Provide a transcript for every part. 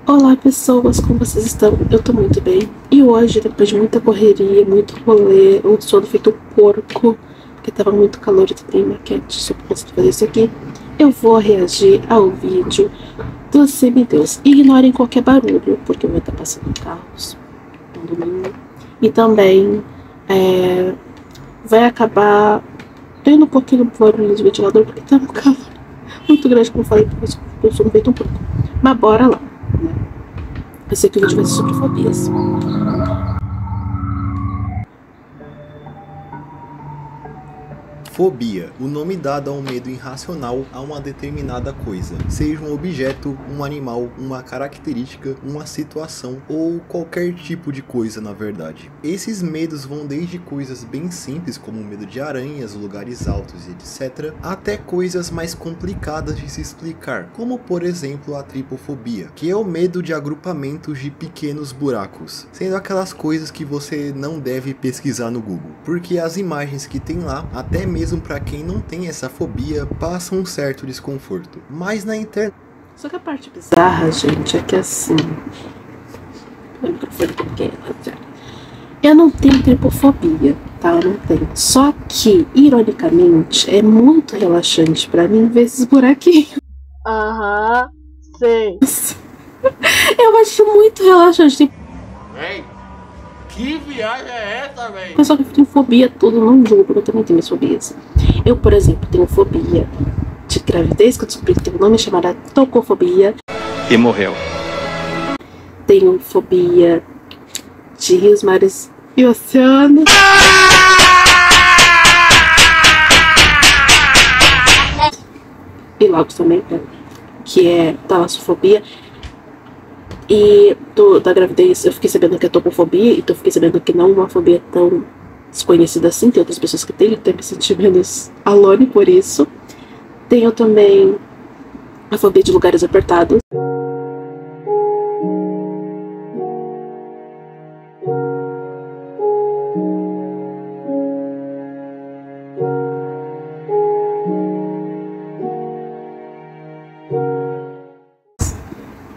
Olá pessoas, como vocês estão? Eu tô muito bem. E hoje, depois de muita correria, muito rolê, o sono feito porco, porque tava muito calor e também maquete, só pra conseguir fazer isso aqui, eu vou reagir ao vídeo dos semideus. Ignorem qualquer barulho, porque eu vou estar passando carros no domingo. E também vai acabar tendo um pouquinho do barulho do ventilador, porque tá um calor muito grande, como eu falei, porque eu sono feito um porco. Mas bora lá. Eu sei que o vídeo vai ser sobre fobias. Fobia, o nome dado a um medo irracional a uma determinada coisa, seja um objeto, um animal, uma característica, uma situação ou qualquer tipo de coisa na verdade. Esses medos vão desde coisas bem simples como o medo de aranhas, lugares altos e etc, até coisas mais complicadas de se explicar, como por exemplo a tripofobia, que é o medo de agrupamentos de pequenos buracos, sendo aquelas coisas que você não deve pesquisar no Google, porque as imagens que tem lá, até mesmo para quem não tem essa fobia, passa um certo desconforto. Mas na internet... Só que a parte bizarra, gente, é que assim... O microfone pequeno, eu não tenho tripofobia, tá? Eu não tenho. Só que, ironicamente, é muito relaxante pra mim ver esses buraquinhos. Aham, sei. Eu acho muito relaxante. Véi, que viagem é essa, véi? O pessoal que tem fobia tudo, não julgo, eu também tenho minhas fobias. Eu, por exemplo, tenho fobia de gravidez, que eu descobri que tem um nome chamado tocofobia. E morreu. Tenho fobia de rios, mares e oceanos. E lagos também, né? Que é talassofobia. E da gravidez eu fiquei sabendo que é topofobia, então eu fiquei sabendo que não é uma fobia tão desconhecida assim, tem outras pessoas que têm, até me senti menos alone por isso. Tenho também a fobia de lugares apertados.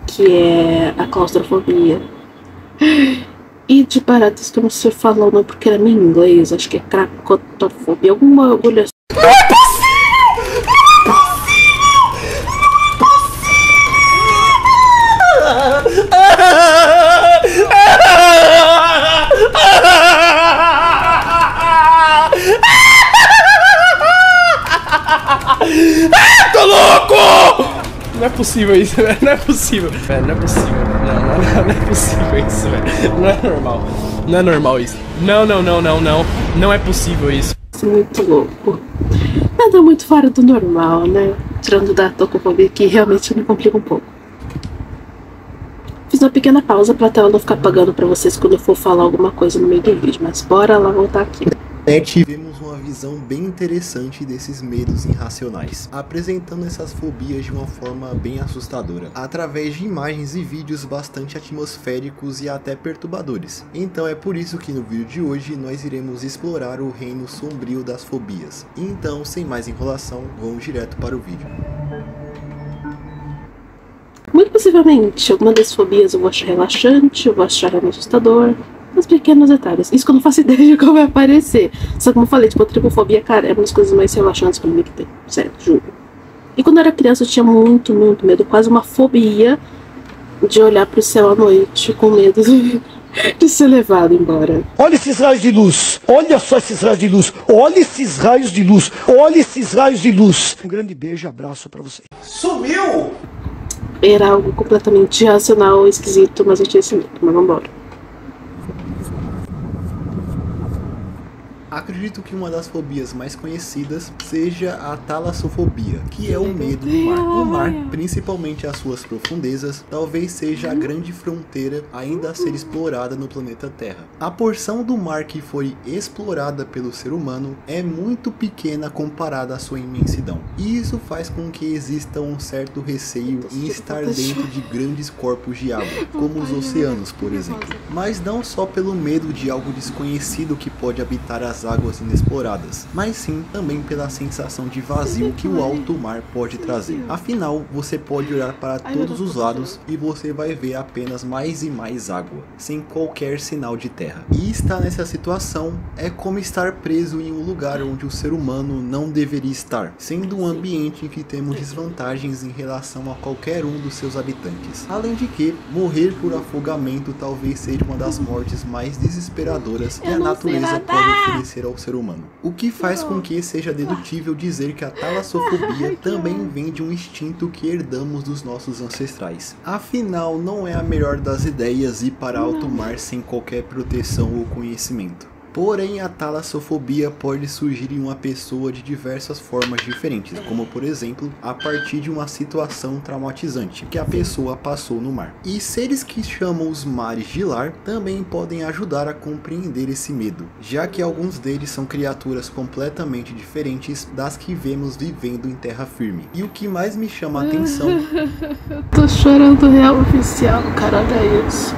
Que é a claustrofobia. E de baratas que eu não sei falar o nome porque era em inglês, acho que é cracotofobia, alguma agulha. Não é possível! Não é possível! Tô louco! Não é possível isso, velho. Não é possível. Velho, não é possível. Não é possível isso, velho. Não é normal. Não é normal isso. Não. Não é possível isso. Isso é muito louco. Nada muito fora do normal, né? Tirando da tocofobia, que realmente me complica um pouco. Fiz uma pequena pausa pra tela não ficar apagando pra vocês quando eu for falar alguma coisa no meio do vídeo, mas bora lá voltar aqui. Tivemos uma visão bem interessante desses medos irracionais, apresentando essas fobias de uma forma bem assustadora, através de imagens e vídeos bastante atmosféricos e até perturbadores. Então é por isso que no vídeo de hoje nós iremos explorar o reino sombrio das fobias. Então, sem mais enrolação, vamos direto para o vídeo. Muito possivelmente, alguma das fobias eu vou achar relaxante, eu vou achar realmente assustador. Os pequenos detalhes. Isso que eu não faço ideia de como vai aparecer. Só como eu falei, tipo, a tripofobia, cara, é uma das coisas mais relaxantes pra mim que tem. Sério, juro. E quando eu era criança eu tinha muito medo. Quase uma fobia de olhar pro céu à noite com medo de ser levado embora. Olha esses raios de luz. Olha só esses raios de luz. Olha esses raios de luz. Olha esses raios de luz. Um grande beijo e abraço pra você. Sumiu! Era algo completamente irracional, esquisito, mas eu tinha esse medo. Mas vambora. Acredito que uma das fobias mais conhecidas seja a talassofobia, que é o medo do mar. O mar, principalmente as suas profundezas, talvez seja a grande fronteira ainda a ser explorada no planeta Terra. A porção do mar que foi explorada pelo ser humano é muito pequena comparada à sua imensidão. E isso faz com que exista um certo receio em estar dentro de grandes corpos de água, como os oceanos, por exemplo. Mas não só pelo medo de algo desconhecido que pode habitar as pelas águas inexploradas, mas sim também pela sensação de vazio que o alto mar pode trazer. Afinal, você pode olhar para todos os lados e você vai ver apenas mais e mais água, sem qualquer sinal de terra. E estar nessa situação é como estar preso em um lugar onde o ser humano não deveria estar, sendo um ambiente em que temos desvantagens em relação a qualquer um dos seus habitantes. Além de que, morrer por afogamento talvez seja uma das mortes mais desesperadoras que a natureza pode oferecer ao ser humano. O que faz com que seja dedutível dizer que a talassofobia também vem de um instinto que herdamos dos nossos ancestrais. Afinal, não é a melhor das ideias ir para alto mar sem qualquer proteção ou conhecimento. Porém, a talassofobia pode surgir em uma pessoa de diversas formas diferentes, como por exemplo, a partir de uma situação traumatizante que a pessoa passou no mar. E seres que chamam os mares de lar também podem ajudar a compreender esse medo, já que alguns deles são criaturas completamente diferentes das que vemos vivendo em terra firme. E o que mais me chama a atenção... Eu tô chorando real oficial, cara, olha isso.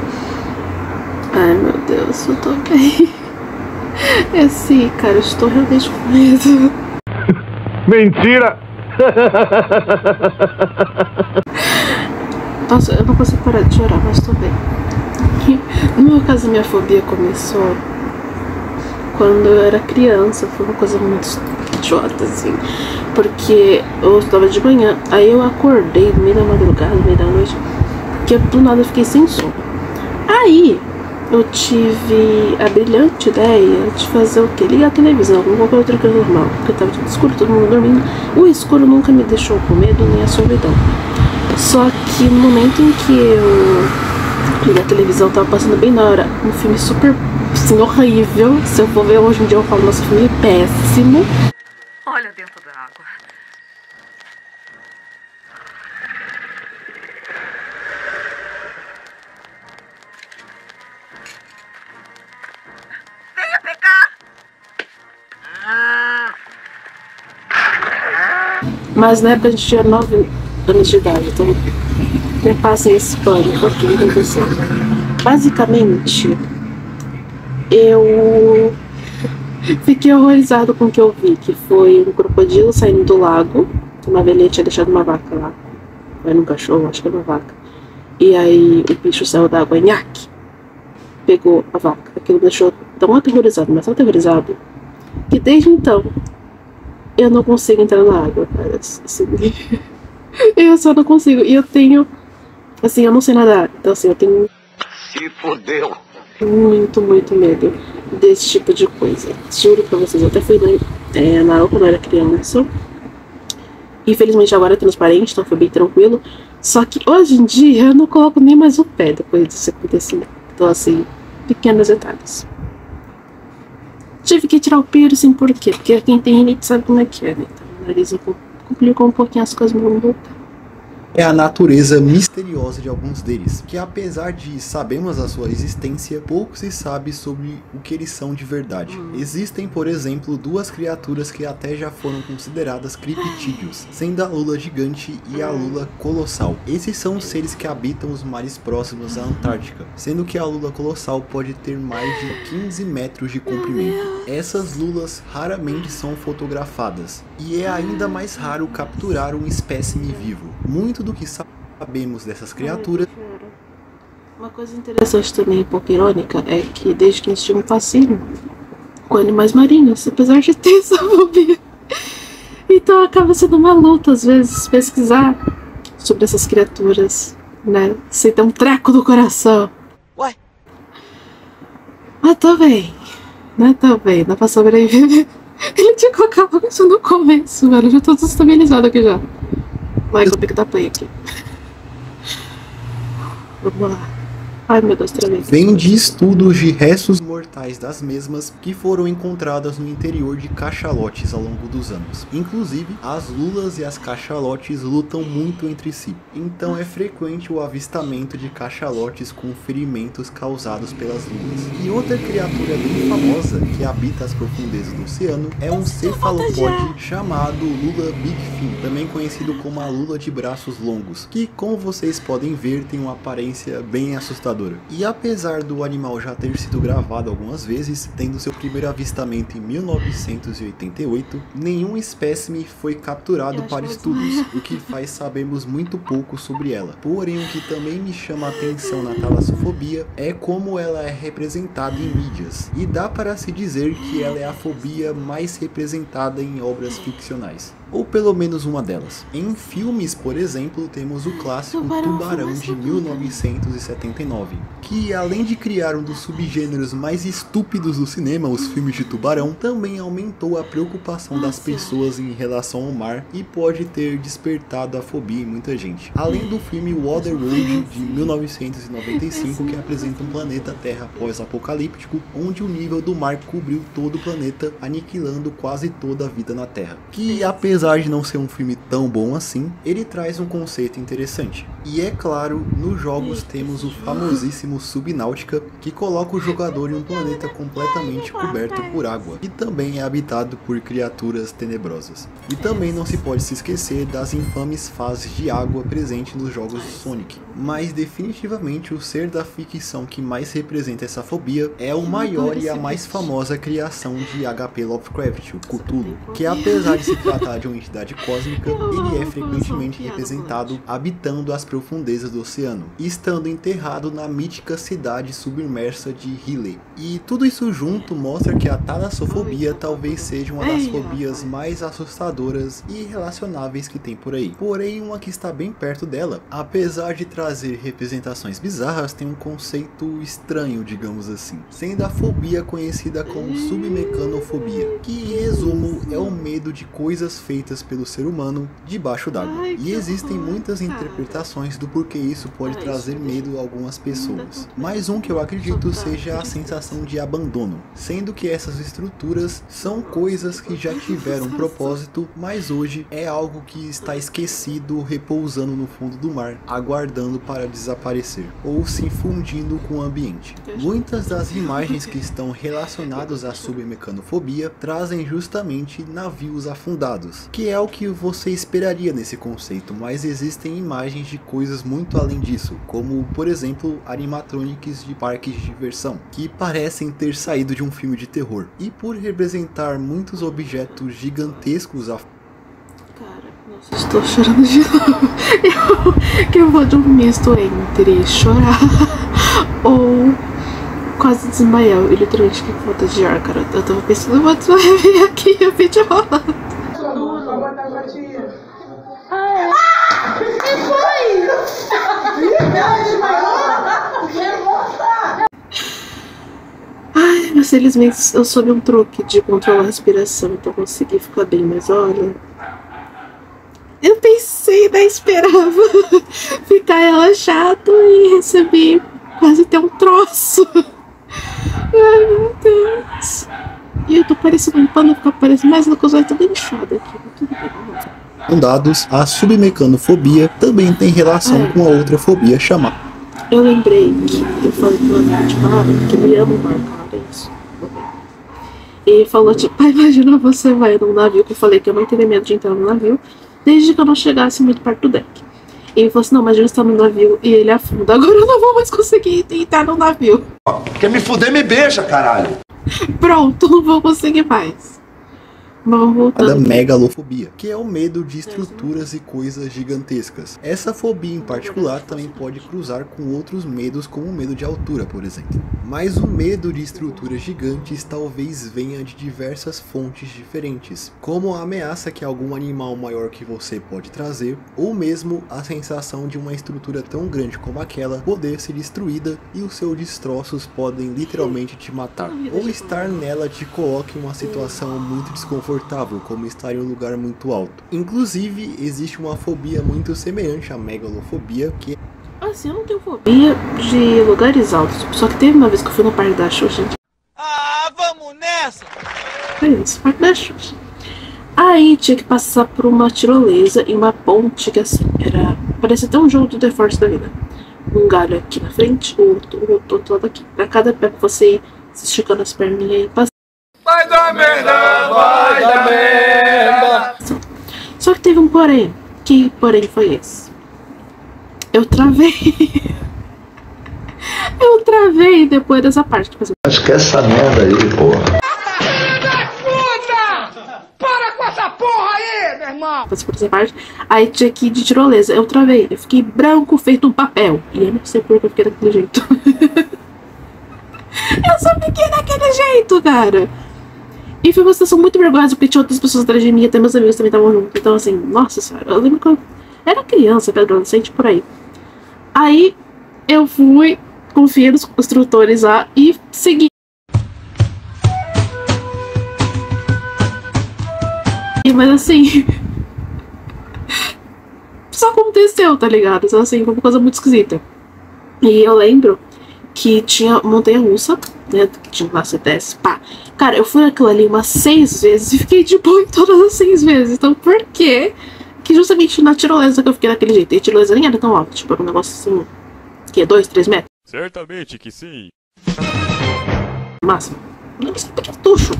Ai meu Deus, eu tô bem. É sim, cara, eu estou realmente com medo. Mentira! Nossa, eu não consigo parar de chorar, mas estou bem. No meu caso, a minha fobia começou quando eu era criança. Foi uma coisa muito idiota, assim. Porque eu estava de manhã, aí eu acordei no meio da madrugada, no meio da noite, que do nada eu fiquei sem sono. Aí eu tive a brilhante ideia de fazer o quê? Ligar a televisão, não qualquer outra coisa normal, porque tava tudo escuro, todo mundo dormindo. O escuro nunca me deixou com medo, nem a solidão. Só que no momento em que eu liguei a televisão, tava passando bem na hora um filme super, assim, horrível. Se eu for ver hoje em dia, eu falo, nossa, o filme é péssimo. Olha dentro da água. Mas na época a gente tinha 9 anos de idade, então não passem esse pânico aqui que aconteceu. Basicamente, eu fiquei horrorizado com o que eu vi, que foi um crocodilo saindo do lago. Uma velhinha tinha deixado uma vaca lá. Era um cachorro, acho que era uma vaca. E aí o bicho saiu da água, nhaque, pegou a vaca. Aquilo me deixou tão aterrorizado, mas tão aterrorizado, que desde então eu não consigo entrar na água, cara. Assim, eu só não consigo. E eu tenho, assim, eu não sei nadar. Então assim, eu tenho... Se fodeu! Muito medo desse tipo de coisa. Juro pra vocês, eu até fui na água quando eu era criança. Infelizmente agora tem os parentes, então foi bem tranquilo. Só que hoje em dia eu não coloco nem mais o pé depois disso acontecer. Então assim, pequenos detalhes. Tive que tirar o piercing, por quê? Porque quem tem rinite sabe como é que é, né? Então o nariz complicou um pouquinho as coisas, mas vamos voltar. É a natureza misteriosa de alguns deles, que apesar de sabemos a sua existência, pouco se sabe sobre o que eles são de verdade. Existem, por exemplo, duas criaturas que até já foram consideradas criptídeos, sendo a lula gigante e a lula colossal. Esses são os seres que habitam os mares próximos à Antártica, sendo que a lula colossal pode ter mais de 15 metros de comprimento. Essas lulas raramente são fotografadas, e é ainda mais raro capturar um espécime vivo. Muito do que sabemos dessas criaturas. Uma coisa interessante também, um pouco irônica, é que desde que a gente tinha um fascínio com animais marinhos, apesar de ter essa fobia. Então acaba sendo uma luta, às vezes, pesquisar sobre essas criaturas, né? Sem ter um treco do coração. Ué? Mas tô bem, né? Tô bem, dá pra sobreviver. Ele tinha colocado isso no começo, velho. Eu já tô desestabilizado aqui já. Vai, vou ter que dar play aqui. Vamos lá. Ai meu Deus, travei. Vem de estudos de restos mortais das mesmas que foram encontradas no interior de cachalotes ao longo dos anos. Inclusive, as lulas e as cachalotes lutam muito entre si. Então é frequente o avistamento de cachalotes com ferimentos causados pelas lulas. E outra criatura bem famosa que habita as profundezas do oceano é um cefalopode chamado lula bigfin, também conhecido como a lula de braços longos, que, como vocês podem ver, tem uma aparência bem assustadora. assustadora. E apesar do animal já ter sido gravado algumas vezes, tendo seu primeiro avistamento em 1988, nenhum espécime foi capturado para estudos, o que faz sabermos muito pouco sobre ela. Porém, o que também me chama a atenção na talassofobia é como ela é representada em mídias, e dá para se dizer que ela é a fobia mais representada em obras ficcionais, ou pelo menos uma delas. Em filmes, por exemplo, temos o clássico Tubarão de 1979, que além de criar um dos subgêneros mais estúpidos do cinema, os filmes de tubarão, também aumentou a preocupação das pessoas em relação ao mar e pode ter despertado a fobia em muita gente. Além do filme Waterworld de 1995, que apresenta um planeta Terra pós-apocalíptico, onde o nível do mar cobriu todo o planeta, aniquilando quase toda a vida na Terra. Que apesar de não ser um filme tão bom assim, ele traz um conceito interessante. E é claro, nos jogos temos o famosíssimo Subnáutica, que coloca o jogador em um planeta completamente coberto por água, e também é habitado por criaturas tenebrosas. E também não se pode se esquecer das infames fases de água presentes nos jogos do Sonic. Mas definitivamente o ser da ficção que mais representa essa fobia é o maior e a mais famosa criação de H.P. Lovecraft, o Cthulhu, que apesar de se tratar de uma entidade cósmica, ele é frequentemente representado habitando as profundezas do oceano, e estando enterrado na mítica cidade submersa de Hylia. E tudo isso junto mostra que a talassofobia talvez seja uma das fobias mais assustadoras e relacionáveis que tem por aí. Porém, uma que está bem perto dela, apesar de trazer representações bizarras, tem um conceito estranho, digamos assim, sendo a fobia conhecida como submecanofobia, que em resumo é o medo de coisas feitas pelo ser humano debaixo d'água. E existem muitas interpretações do porquê isso pode trazer medo a algumas pessoas, mas um que eu acredito seja a sensação de abandono, sendo que essas estruturas são coisas que já tiveram um propósito, mas hoje é algo que está esquecido, repousando no fundo do mar, aguardando para desaparecer, ou se fundindo com o ambiente. Muitas das imagens que estão relacionadas à submecanofobia trazem justamente navios afundados, que é o que você esperaria nesse conceito, mas existem imagens de coisas muito além disso, como por exemplo animatronics de parques de diversão, que parecem ter saído de um filme de terror, e por representar muitos objetos gigantescos Cara, nossa, estou chorando de novo. Eu vou de um misto entre chorar ou quase desmaiar. Eu literalmente fiquei com falta de ar, cara. Eu tava pensando, eu vou desmaiar aqui e o vídeo rolando. Que foi? Ai, mas felizmente eu soube um truque de controlar a respiração, então consegui ficar bem, mas olha, eu pensei, né, esperava ficar relaxado e recebi quase ter um troço. Ai, meu Deus. E eu tô parecendo um pano, ficar parecendo mais louco, eu tô bem inchada aqui, tudo bem, vamos lá. Dados, a submecanofobia também tem relação com a outra fobia chamada. Eu lembrei que eu falei pro amigo de mar, que ele ama o mar, cara, isso. E ele falou tipo, imagina você vai num navio, que eu falei que eu não teria medo de entrar no navio, desde que eu não chegasse muito perto do deck. E ele falou assim, não, imagina você tá no navio e ele afunda, agora eu não vou mais conseguir entrar no navio. Quer me fuder, me beija, caralho. Pronto, não vou conseguir mais. Mas vamos voltar. Da megalofobia, que é o medo de estruturas e coisas gigantescas. Essa fobia em particular também pode cruzar com outros medos, como o medo de altura, por exemplo. Mas o medo de estruturas gigantes talvez venha de diversas fontes diferentes, como a ameaça que algum animal maior que você pode trazer, ou mesmo a sensação de uma estrutura tão grande como aquela poder ser destruída e os seus destroços podem literalmente te matar. Ou estar nela te coloca em uma situação muito desconfortável, como estar em um lugar muito alto. Inclusive, existe uma fobia muito semelhante à megalofobia, que assim, eu não tenho fobia de lugares altos, só que teve uma vez que eu fui no Parque da Xuxa, gente. Ah, vamos nessa! Foi isso, Parque da Xuxa. Aí tinha que passar por uma tirolesa e uma ponte que assim, parecia até um jogo do The Force da vida. Um galho aqui na frente, o outro lado aqui. Pra cada pé que você ir se esticando as perninhas e passando. Vai dar merda, vai dar merda! Só que teve um porém. Que porém foi esse? Eu travei. Eu travei depois dessa parte. Tipo assim, Acho que essa merda aí, porra. por essa parte. Aí tinha que ir de tirolesa. Eu travei. Eu fiquei branco, feito um papel. E eu não sei por que eu fiquei daquele jeito. Eu só fiquei daquele jeito, cara. E foi uma situação muito vergonhosa, porque tinha outras pessoas atrás de mim, até meus amigos também estavam juntos. Então, assim, nossa senhora, eu lembro que eu era criança, adolescente, por aí. Aí, eu fui, confiei nos instrutores lá e segui. Mas assim, só aconteceu, tá ligado? Então, assim, foi uma coisa muito esquisita. E eu lembro que tinha montanha-russa, né, que tinha lá, você desce, pá. Cara, eu fui naquilo ali umas 6 vezes e fiquei de boa em todas as 6 vezes. Então, por quê? Que justamente na tirolesa que eu fiquei daquele jeito. E a tirolesa nem era tão alta, tipo, era um negócio assim, que é 2, 3 metros? Certamente que sim. Máximo. Não sei porque tuxo.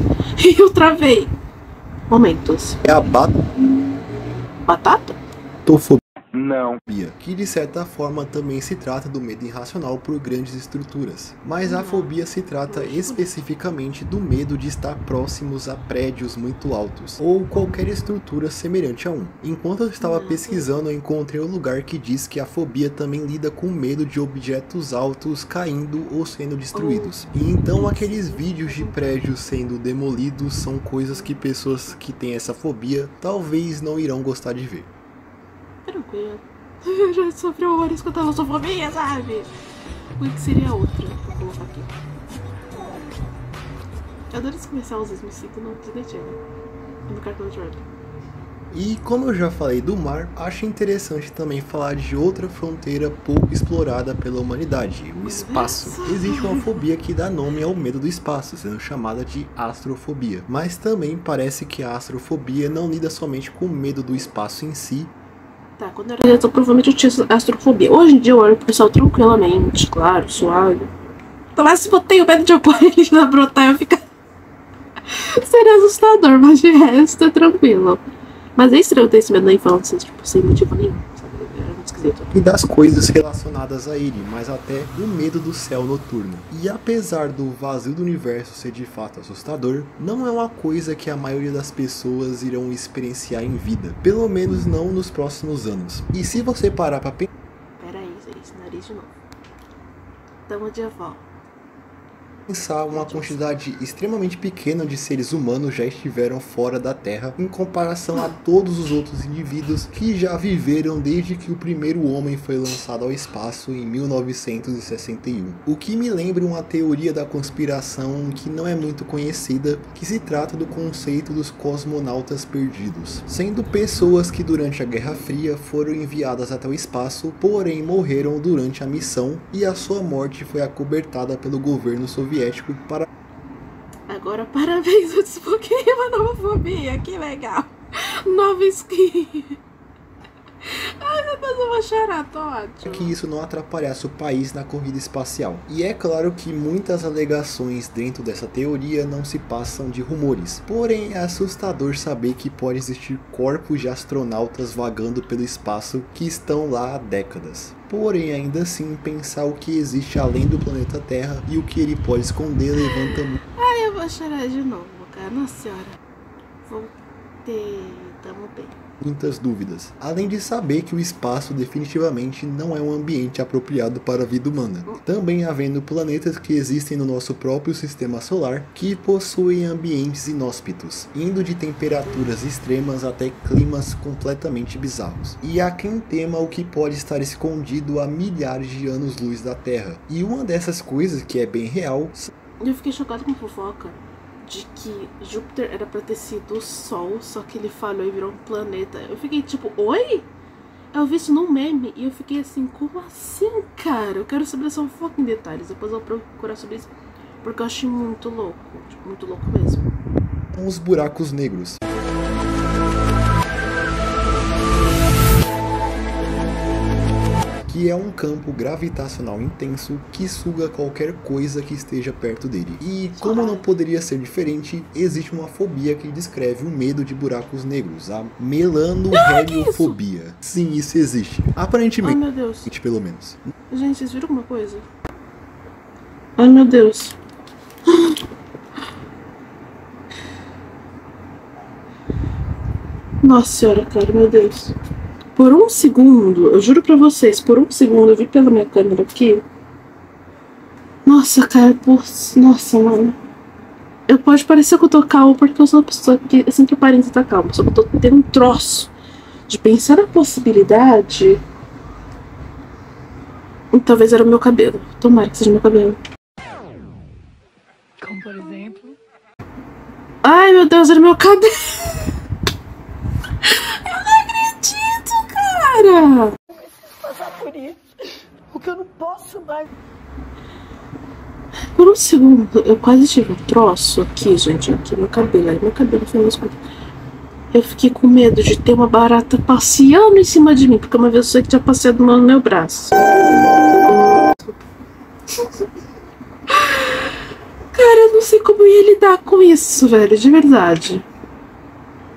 E eu travei. Momentos. É a Batata? batofobia. Não. Que de certa forma também se trata do medo irracional por grandes estruturas. Mas a fobia se trata especificamente do medo de estar próximos a prédios muito altos, ou qualquer estrutura semelhante a um. Enquanto eu estava pesquisando, eu encontrei um lugar que diz que a fobia também lida com medo de objetos altos caindo ou sendo destruídos. E então aqueles vídeos de prédios sendo demolidos são coisas que pessoas que têm essa fobia talvez não irão gostar de ver. Tranquilo. Eu já sofri horrores com a talassofobia, sabe? O que seria outra? Vou colocar aqui. Eu adoro esse comercial, às vezes me sinto no Disney, no Cartoon Network. E como eu já falei do mar, acho interessante também falar de outra fronteira pouco explorada pela humanidade, o espaço. Existe uma fobia que dá nome ao medo do espaço, sendo chamada de astrofobia. Mas também parece que a astrofobia não lida somente com o medo do espaço em si. Tá, quando eu era criança, provavelmente eu tinha astrofobia. Hoje em dia eu olho pro pessoal tranquilamente, claro, suave. Mas se botei o medo de eu pôr ele na brotar, eu ficar... seria assustador, mas de resto é tranquilo. Mas é estranho ter esse medo na infância, tipo, sem motivo nenhum, sabe? Era muito esquisito. E das coisas relacionadas a ele, mas até do medo do céu noturno. E apesar do vazio do universo ser de fato assustador, não é uma coisa que a maioria das pessoas irão experienciar em vida. Pelo menos não nos próximos anos. E se você parar pra pensar... Pera aí, esse nariz de novo. Tamo de volta. Uma quantidade extremamente pequena de seres humanos já estiveram fora da Terra em comparação a todos os outros indivíduos que já viveram desde que o primeiro homem foi lançado ao espaço em 1961. O que me lembra uma teoria da conspiração que não é muito conhecida, que se trata do conceito dos cosmonautas perdidos, sendo pessoas que durante a Guerra Fria foram enviadas até o espaço, porém morreram durante a missão e a sua morte foi acobertada pelo governo soviético para... Agora parabéns, eu desbloqueei uma nova fobia, que legal. Nova skin. Ai meu Deus, eu vou chorar, tô ótimo. Que isso não atrapalhasse o país na corrida espacial. E é claro que muitas alegações dentro dessa teoria não se passam de rumores. Porém é assustador saber que pode existir corpos de astronautas vagando pelo espaço que estão lá há décadas. Porém, ainda assim, pensar o que existe além do planeta Terra e o que ele pode esconder levanta muito... Ai, eu vou chorar de novo, cara. Nossa senhora. Voltei, tamo bem. Muitas dúvidas, além de saber que o espaço definitivamente não é um ambiente apropriado para a vida humana. Também havendo planetas que existem no nosso próprio sistema solar que possuem ambientes inóspitos, indo de temperaturas extremas até climas completamente bizarros. E há quem tema o que pode estar escondido a milhares de anos-luz da Terra. E uma dessas coisas que é bem real... Eu fiquei chocado com fofoca de que Júpiter era pra ter sido o Sol, só que ele falhou e virou um planeta. Eu fiquei tipo, oi? Eu vi isso num meme e eu fiquei assim, como assim, cara? Eu quero saber essa fofoca em detalhes, depois eu vou procurar sobre isso, porque eu achei muito louco, tipo, muito louco mesmo. Os buracos negros. Que é um campo gravitacional intenso que suga qualquer coisa que esteja perto dele. E como não poderia ser diferente, existe uma fobia que descreve o medo de buracos negros, a melanoheliofobia. Sim, isso existe. Aparentemente, ai meu Deus. pelo menos. Gente, vocês viram alguma coisa? Ai, meu Deus. Nossa senhora, cara, meu Deus. Por um segundo, eu juro pra vocês, por um segundo eu vi pela minha câmera aqui. Nossa, cara, nossa, mano. Eu pode parecer que eu tô calma, porque eu sou uma pessoa que sempre aparenta estar calma. Só que eu tô tendo um troço de pensar na possibilidade. E talvez era o meu cabelo. Tomara que seja meu cabelo. Como por exemplo? Ai, meu Deus, era meu cabelo. Eu não acredito, cara. Eu preciso passar por isso. Porque eu não posso mais. Por um segundo, eu quase tive um troço aqui, gente. Aqui, meu cabelo. Aí, meu cabelo foi mais curto. Eu fiquei com medo de ter uma barata passeando em cima de mim. Porque uma vez eu sei que tinha passeado no meu braço. Cara, eu não sei como eu ia lidar com isso, velho. De verdade.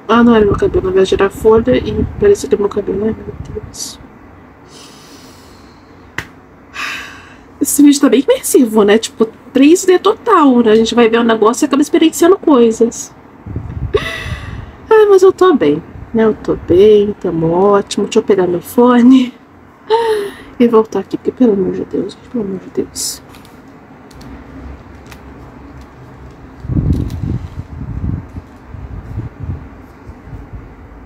Ah, não era meu cabelo. Eu ia girar a folha e parecia que era meu cabelo. Ai, meu Deus. Esse vídeo tá bem imersivo, né? Tipo, 3D total, né? A gente vai ver o negócio e acaba experienciando coisas. Ah, mas eu tô bem, né? Eu tô bem, tamo ótimo. Deixa eu pegar meu fone e voltar aqui, porque pelo amor de Deus, gente, pelo amor de Deus.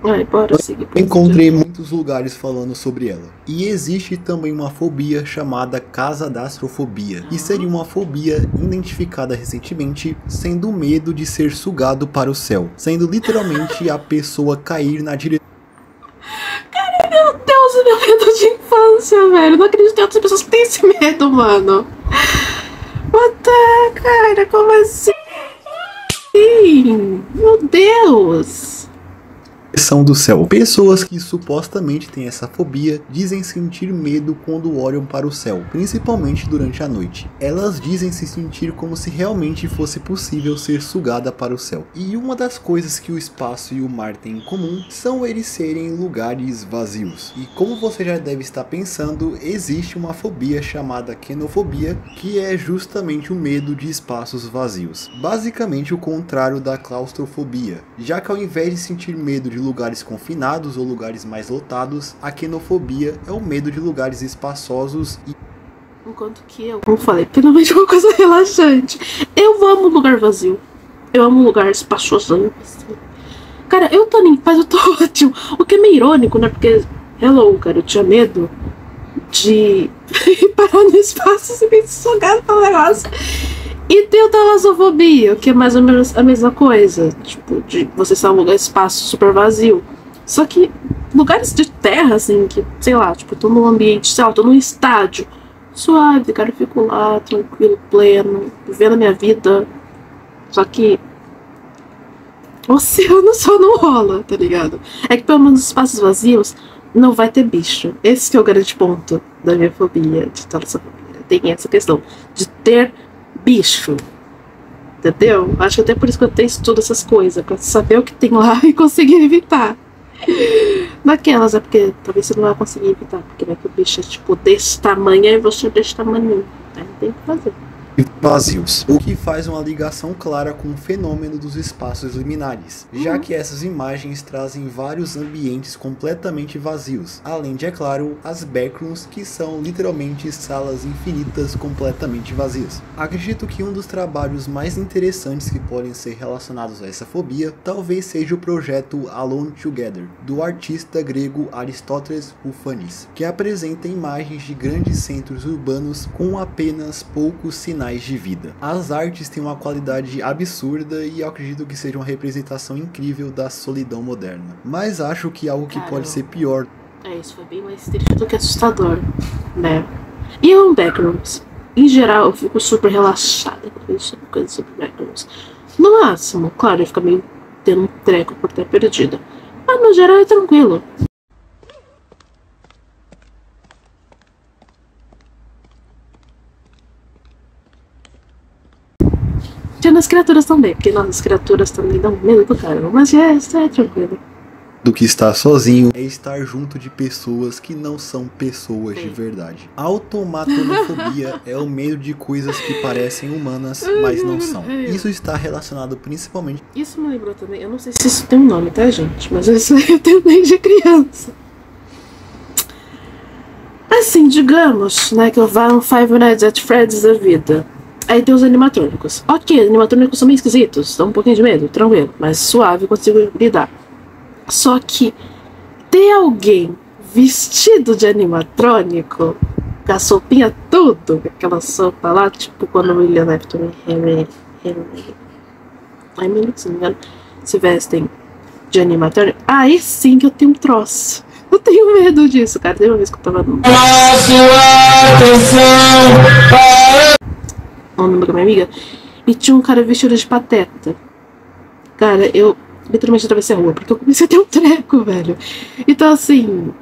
Ai, bora seguir. Encontrei muitos lugares falando sobre ela. E existe também uma fobia chamada casadastrofobia, que seria uma fobia identificada recentemente, sendo o medo de ser sugado para o céu, sendo literalmente a pessoa cair na direção. Cara, meu Deus, meu medo de infância, velho. Não acredito em outras pessoas que têm esse medo, mano. What the... Cara, como assim? Meu Deus. Do céu. Pessoas que supostamente têm essa fobia dizem sentir medo quando olham para o céu, principalmente durante a noite. Elas dizem se sentir como se realmente fosse possível ser sugada para o céu. E uma das coisas que o espaço e o mar têm em comum são eles serem lugares vazios. E como você já deve estar pensando, existe uma fobia chamada quenofobia, que é justamente o medo de espaços vazios. Basicamente o contrário da claustrofobia, já que ao invés de sentir medo de lugares confinados ou lugares mais lotados, a quenofobia é o medo de lugares espaçosos e... Enquanto que eu, como falei, finalmente uma coisa relaxante. Eu amo lugar vazio. Eu amo lugar espaçoso. Cara, eu tô em paz, eu tô ótimo. O que é meio irônico, né? Porque, hello, cara, eu tinha medo de parar no espaço e ser bem sugado pelo negócio. E tem o talassofobia, que é mais ou menos a mesma coisa. Tipo, de você estar num lugar espaço super vazio. Só que lugares de terra, assim, que, sei lá, tipo, eu tô num ambiente, sei lá, eu tô num estádio. Suave, cara, eu fico lá, tranquilo, pleno, vivendo a minha vida. Só que o oceano só não rola, tá ligado? É que pelo menos nos espaços vazios não vai ter bicho. Esse que é o grande ponto da minha fobia, de talassofobia. Tem essa questão de ter bicho, entendeu? Acho que até por isso que eu tenho estudo essas coisas, pra saber o que tem lá e conseguir evitar. Daquelas, é porque talvez você não vai conseguir evitar, porque né, que o bicho é tipo desse tamanho e você é desse tamanho, aí tem que fazer. Vazios, o que faz uma ligação clara com o fenômeno dos espaços liminares, já que essas imagens trazem vários ambientes completamente vazios, além de, é claro, as backrooms, que são literalmente salas infinitas completamente vazias. Acredito que um dos trabalhos mais interessantes que podem ser relacionados a essa fobia talvez seja o projeto Alone Together, do artista grego Aristóteles Roufanis, que apresenta imagens de grandes centros urbanos com apenas poucos sinais de vida. As artes têm uma qualidade absurda e eu acredito que seja uma representação incrível da solidão moderna. Mas acho que algo que pode ser pior... É, isso foi bem mais triste do que assustador, né? E o backrooms? Em geral, eu fico super relaxada com isso, coisa sobre backrooms. No máximo, claro, eu fico meio tendo um treco por ter perdido. Mas no geral é tranquilo. Tinha nas criaturas também, porque nas criaturas também dão medo do caramba, mas é tranquilo. do que estar sozinho é estar junto de pessoas que não são pessoas de verdade. Automatonofobia é o medo de coisas que parecem humanas, mas não são. Isso está relacionado principalmente... Isso me lembrou também, eu não sei se isso tem um nome, tá, gente? Mas isso eu tenho desde criança. Assim, digamos, né, que eu vá no Five Nights at Freddy's da vida. Aí tem os animatrônicos. Ok, os animatrônicos são meio esquisitos, dá um pouquinho de medo, tranquilo, mas suave, consigo lidar. Só que ter alguém vestido de animatrônico, com a sopinha tudo, aquela sopa lá, tipo quando o William Afton e Henry, se não me engano, se vestem de animatrônico, aí sim que eu tenho um troço. Eu tenho medo disso, cara. Teve uma vez que eu tava no... o número da minha amiga, e tinha um cara vestido de Pateta. Cara, eu literalmente atravessei a rua, porque eu comecei a ter um treco, velho. Então, assim,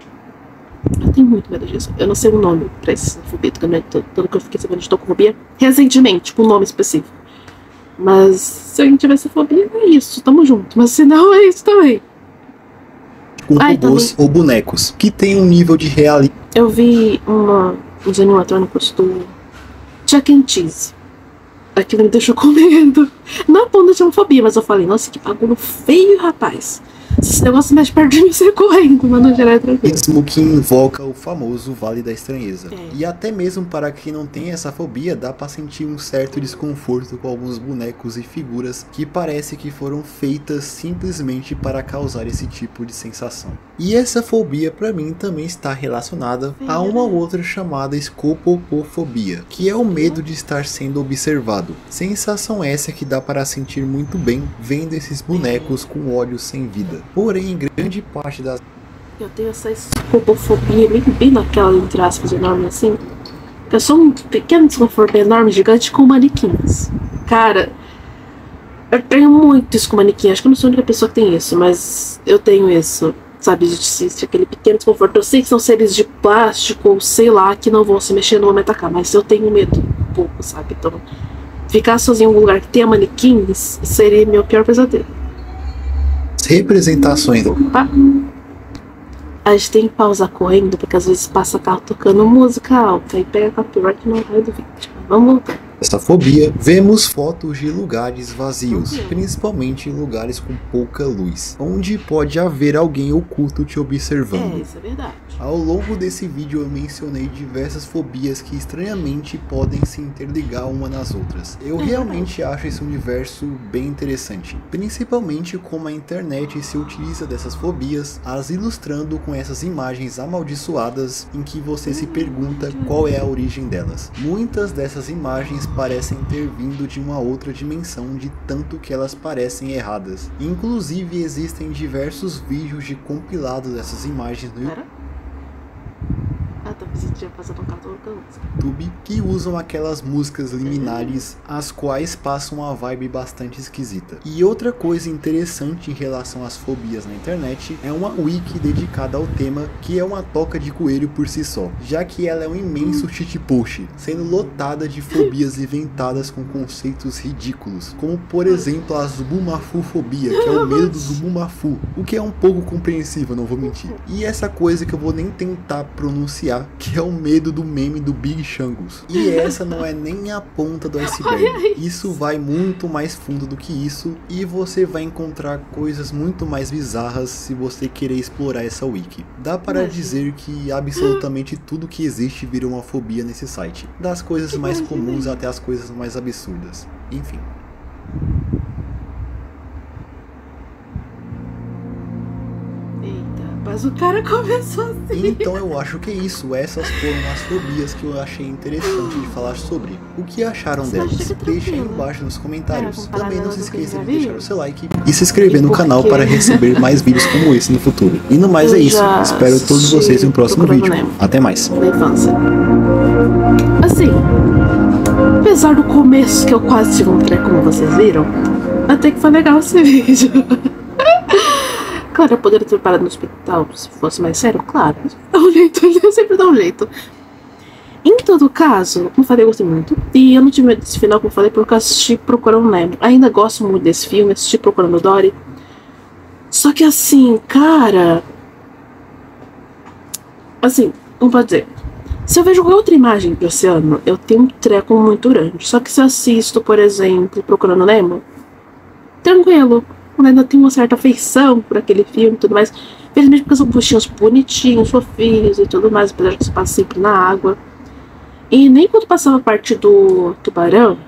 eu tenho muito medo disso. Eu não sei o nome pra esse fobia, tanto que eu fiquei sabendo de tocofobia recentemente, tipo um nome específico. Mas se a gente tiver essa fobia, é isso, tamo junto. Mas se não, é isso também. Com robôs ou bonecos, que tem um nível de realidade. Eu vi uns animatrônicos do Chuck E. Cheese. Aquilo me deixou com medo. Não a ponto de homofobia, mas eu falei, nossa, que bagulho feio, rapaz. Se esse negócio mexe perto de mim, você correndo, mas não gerar tranquilo. Mesmo que invoca o famoso Vale da Estranheza. E até mesmo para quem não tem essa fobia, dá pra sentir um certo desconforto com alguns bonecos e figuras que parece que foram feitas simplesmente para causar esse tipo de sensação. E essa fobia pra mim também está relacionada a uma outra chamada escopofobia, que é o medo de estar sendo observado. Sensação essa que dá para sentir muito bem vendo esses bonecos com olhos sem vida. Porém, grande parte das... Eu tenho essa escopofobia bem naquela, entre aspas, enorme assim. Eu sou um pequeno desconforto enorme, gigante, com manequins. Cara, eu tenho muito isso com manequim. Acho que eu não sou a única pessoa que tem isso, mas eu tenho isso. Sabe, de aquele pequeno desconforto. Eu sei que são seres de plástico, ou sei lá, que não vão se mexer, não vão me atacar. Mas eu tenho medo um pouco, sabe? Então, ficar sozinho em algum lugar que tenha manequins seria meu pior pesadelo. Representações. Opa. A gente tem que pausar correndo, porque às vezes passa carro tocando música alta e pega copyright no raio do vídeo. Vamos voltar. Essa fobia, vemos fotos de lugares vazios, principalmente em lugares com pouca luz, onde pode haver alguém oculto te observando. Isso é verdade. Ao longo desse vídeo eu mencionei diversas fobias que estranhamente podem se interligar uma nas outras. Eu realmente acho esse universo bem interessante, principalmente como a internet se utiliza dessas fobias, as ilustrando com essas imagens amaldiçoadas em que você se pergunta qual é a origem delas. Muitas dessas imagens parecem ter vindo de uma outra dimensão de tanto que elas parecem erradas. Inclusive existem diversos vídeos de compilado dessas imagens no YouTube que usam aquelas músicas liminares, as quais passam uma vibe bastante esquisita. E outra coisa interessante em relação às fobias na internet é uma wiki dedicada ao tema, que é uma toca de coelho por si só, já que ela é um imenso shitpost, sendo lotada de fobias inventadas com conceitos ridículos, como por exemplo a zubumafufobia, que é o medo do zubumafu, o que é um pouco compreensível, não vou mentir. E essa coisa que eu vou nem tentar pronunciar, que é o medo do meme do Big Shangus. E essa não é nem a ponta do iceberg. Isso vai muito mais fundo do que isso, e você vai encontrar coisas muito mais bizarras se você querer explorar essa wiki. Dá para dizer que absolutamente tudo que existe virou uma fobia nesse site, das coisas mais comuns até as coisas mais absurdas. Enfim. Mas o cara começou assim. Então eu acho que é isso. Essas foram as fobias que eu achei interessante de falar sobre. O que acharam delas? Deixem aí embaixo nos comentários. Também não se esqueça de deixar o seu like e se inscrever no canal para receber mais vídeos como esse no futuro. E no mais é isso. Espero todos vocês no próximo vídeo. Até mais. Na infância. Assim, apesar do começo que eu quase tive um treco, como vocês viram, até que foi legal esse vídeo. Claro, eu poderia ter parado no hospital se fosse mais sério, claro. Dá um jeito, eu sempre dou um jeito. Em todo caso, como eu falei, eu gostei muito. E eu não tive medo desse final, como eu falei, porque eu assisti Procurando Nemo. Ainda gosto muito desse filme, assisti Procurando Dory. Só que assim, cara... Assim, não pode dizer. Se eu vejo outra imagem do oceano, eu tenho um treco muito grande. Só que se eu assisto, por exemplo, Procurando Nemo, tranquilo. Eu ainda tenho uma certa afeição por aquele filme e tudo mais. Felizmente porque são bichinhos bonitinhos, fofinhos e tudo mais, apesar de que se passa sempre na água. E nem quando passava a parte do tubarão,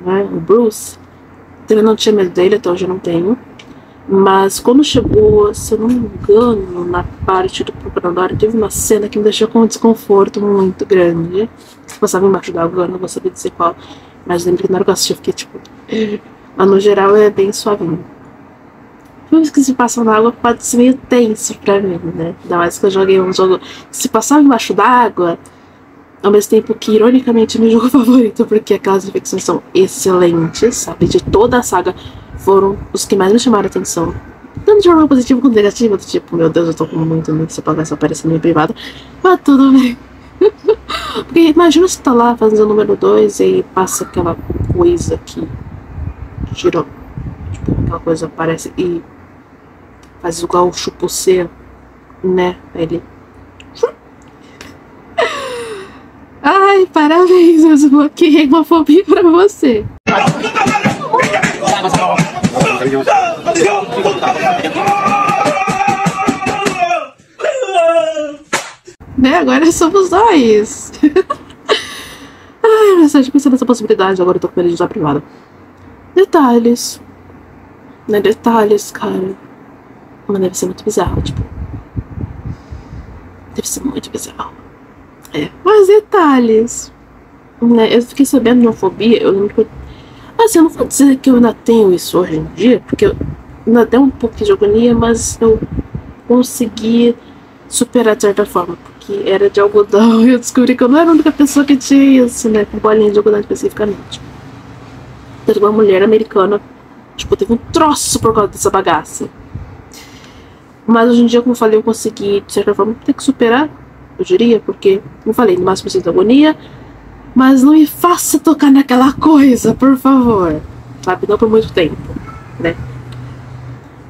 né, o Bruce, também não tinha medo dele, até hoje eu não tenho. Mas quando chegou, se eu não me engano, na parte do Procurando, teve uma cena que me deixou com um desconforto muito grande. Se passava embaixo d'água, eu não vou saber dizer qual. Mas lembro que na hora que eu assisti, eu fiquei tipo... Mas no geral é bem suavinho. Filmes que se passam na água pode ser meio tenso pra mim, né? Ainda mais que eu joguei um jogo que se passava embaixo d'água, ao mesmo tempo que, ironicamente, é meu jogo favorito, porque aquelas infecções são excelentes, sabe? De toda a saga, foram os que mais me chamaram a atenção. Tanto de forma positiva quanto negativa, do tipo, meu Deus, eu tô com muito medo dessa bagaça aparecendo em privado. Mas tudo bem. Porque imagina você tá lá fazendo o número 2 e passa aquela coisa que gira, tipo, aquela coisa aparece e faz igual o Chupucê, né? Ele... Ai, parabéns, eu desbloqueei uma fobia pra você. Né, agora somos nós. Ai, mas eu pensei nessa possibilidade, agora eu tô com medo de usar privado. Detalhes. Né, detalhes, cara. Mas deve ser muito bizarro, tipo. Deve ser muito bizarro. É, mas detalhes. Né, eu fiquei sabendo de uma fobia, eu lembro que eu... Assim, eu não vou dizer que eu ainda tenho isso hoje em dia, porque eu ainda tenho um pouco de agonia, mas eu consegui superar de certa forma, porque era de algodão e eu descobri que eu não era a única pessoa que tinha isso, né, com bolinha de algodão especificamente. Teve uma mulher americana, tipo, teve um troço por causa dessa bagaça. Mas hoje em dia, como eu falei, eu consegui, de certa forma, ter que superar, eu diria, porque, como eu falei, no máximo eu sinto agonia, mas não me faça tocar naquela coisa, por favor. Sabe, não por muito tempo, né?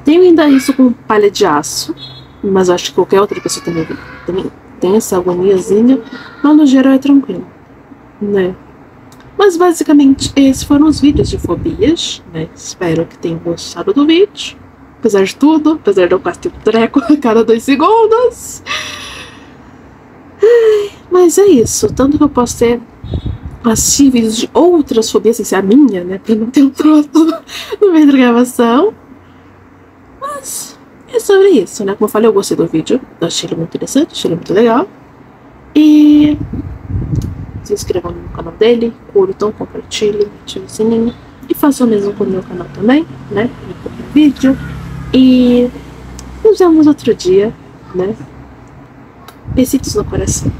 Tenho ainda isso com palha de aço, mas eu acho que qualquer outra pessoa também tem essa agoniazinha, mas no geral é tranquilo, né? Mas basicamente esses foram os vídeos de fobias, né? Espero que tenham gostado do vídeo. Apesar de tudo, apesar de eu quase ter um treco a cada 2 segundos. Mas é isso, tanto que eu posso ter assistir vídeos de outras fobias, sem ser a minha, né? Pra não ter um troço no meio da gravação. Mas é sobre isso, né? Como eu falei, eu gostei do vídeo. Eu achei ele muito interessante, achei ele muito legal. E se inscrevam no canal dele, curtam, compartilhem, ativem o sininho. E façam o mesmo com o meu canal também, né? E vídeo. E nos vemos outro dia, né? Besitos no coração.